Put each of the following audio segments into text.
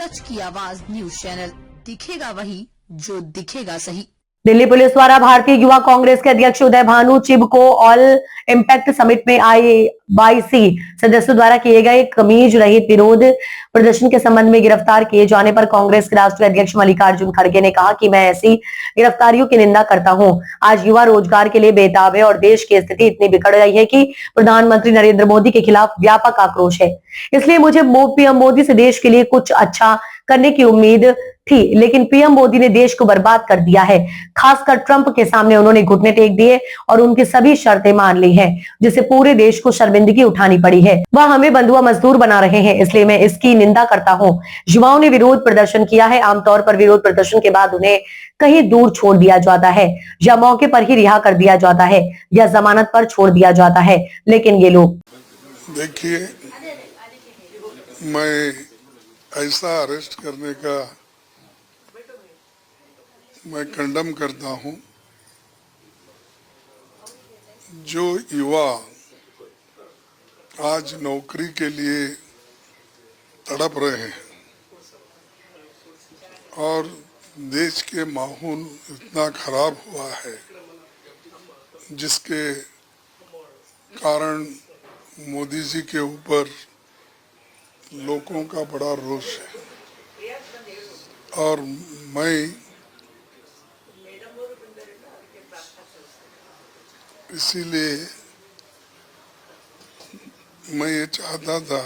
सच की आवाज news channel, दिखेगा वही जो दिखेगा सही। दिल्ली पुलिस द्वारा भारतीय युवा कांग्रेस के अध्यक्ष उदय भानु चिब को ऑल इम्पैक्ट समिट में आए 22 सदस्यों द्वारा किए गए कमीज रहित विरोध प्रदर्शन के संबंध में गिरफ्तार किए जाने पर कांग्रेस के राष्ट्रीय अध्यक्ष मल्लिकार्जुन खड़गे ने कहा कि मैं ऐसी गिरफ्तारियों की निंदा करता हूं। आज युवा रोजगार के लिए बेताब है और देश की स्थिति इतनी बिगड़ गई है कि प्रधानमंत्री नरेंद्र मोदी के खिलाफ व्यापक आक्रोश है। इसलिए मुझे पीएम मोदी से देश के लिए कुछ अच्छा करने की उम्मीद थी, लेकिन पीएम मोदी ने देश को बर्बाद कर दिया है। खासकर ट्रंप के सामने उन्होंने घुटने टेक दिए और उनकी सभी शर्तें मान ली हैं, जिससे पूरे देश को शर्मिंदगी उठानी पड़ी है। वह हमें बंधुआ मजदूर बना रहे हैं, इसलिए मैं इसकी निंदा करता हूं। युवाओं ने विरोध प्रदर्शन किया है। आमतौर पर विरोध प्रदर्शन के बाद उन्हें कहीं दूर छोड़ दिया जाता है या मौके पर ही रिहा कर दिया जाता है या जमानत पर छोड़ दिया जाता है, लेकिन ये लोग देखिए, मैं ऐसा अरेस्ट करने का मैं कंडम करता हूं। जो युवा आज नौकरी के लिए तड़प रहे हैं और देश के माहौल इतना खराब हुआ है जिसके कारण मोदी जी के ऊपर लोगों का बड़ा रोष है और मैं इसीलिए मैं ये चाहता था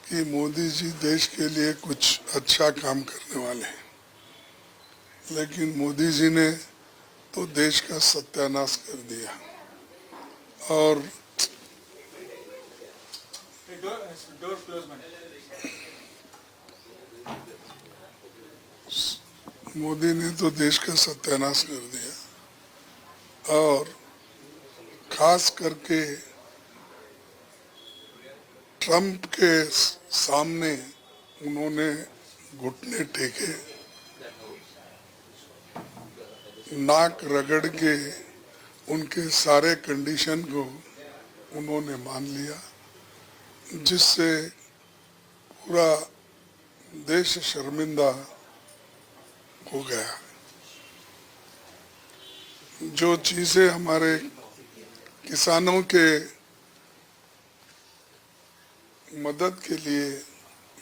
कि मोदी जी देश के लिए कुछ अच्छा काम करने वाले हैं, लेकिन मोदी जी ने तो देश का सत्यानाश कर दिया और मोदी ने तो देश का सत्यानाश कर दिया और खास करके ट्रंप के सामने उन्होंने घुटने टेके, नाक रगड़ के उनके सारे कंडीशन को उन्होंने मान लिया, जिससे पूरा देश शर्मिंदा हो गया। जो चीजें हमारे किसानों के मदद के लिए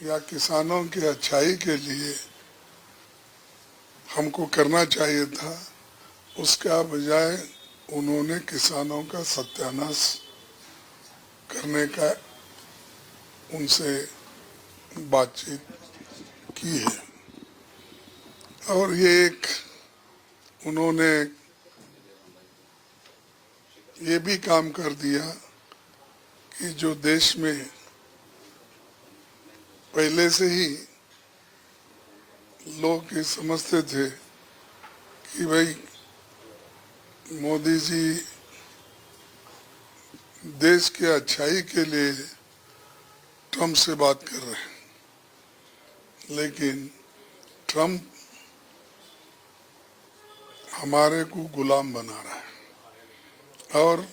या किसानों के अच्छाई के लिए हमको करना चाहिए था, उसका बजाय उन्होंने किसानों का सत्यानाश करने का उनसे बातचीत की है। और ये एक उन्होंने ये भी काम कर दिया कि जो देश में पहले से ही लोग ये समझते थे कि भाई मोदी जी देश के अच्छाई के लिए ट्रंप से बात कर रहे हैं, लेकिन ट्रंप हमारे को गुलाम बना रहा है और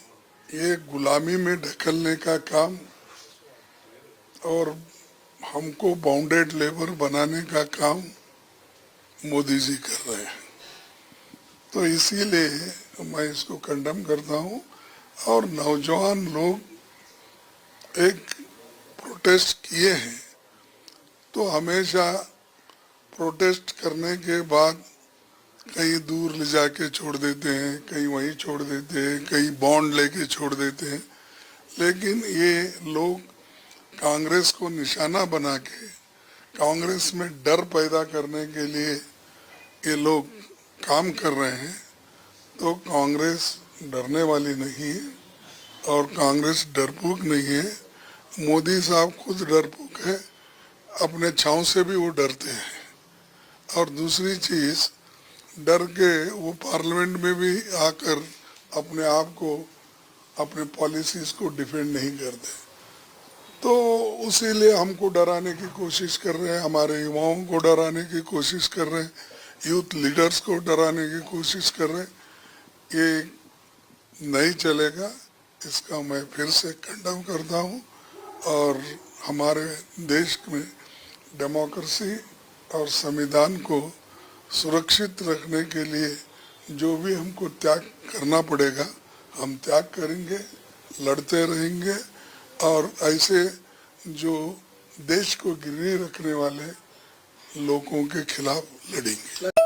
ये गुलामी में ढकेलने का काम और हमको बाउंडेड लेबर बनाने का काम मोदी जी कर रहे हैं। तो इसीलिए मैं इसको कंडेम करता हूँ और नौजवान लोग एक प्रोटेस्ट किए हैं, तो हमेशा प्रोटेस्ट करने के बाद कहीं दूर ले जाके छोड़ देते हैं, कहीं वहीं छोड़ देते हैं, कहीं बॉन्ड लेके छोड़ देते हैं, लेकिन ये लोग कांग्रेस को निशाना बना के कांग्रेस में डर पैदा करने के लिए ये लोग काम कर रहे हैं। तो कांग्रेस डरने वाली नहीं है और कांग्रेस डरपोक नहीं है। मोदी साहब खुद डरपोक है, अपने छाँव से भी वो डरते हैं। और दूसरी चीज़, डर के वो पार्लियामेंट में भी आकर अपने आप को, अपने पॉलिसीज को डिफेंड नहीं करते। तो उसीलिए हमको डराने की कोशिश कर रहे हैं, हमारे युवाओं को डराने की कोशिश कर रहे हैं, यूथ लीडर्स को डराने की कोशिश कर रहे हैं। ये नहीं चलेगा, इसका मैं फिर से कंडेम करता हूँ। और हमारे देश में डेमोक्रेसी और संविधान को सुरक्षित रखने के लिए जो भी हमको त्याग करना पड़ेगा हम त्याग करेंगे, लड़ते रहेंगे और ऐसे जो देश को गिरवी रखने वाले लोगों के खिलाफ लड़ेंगे।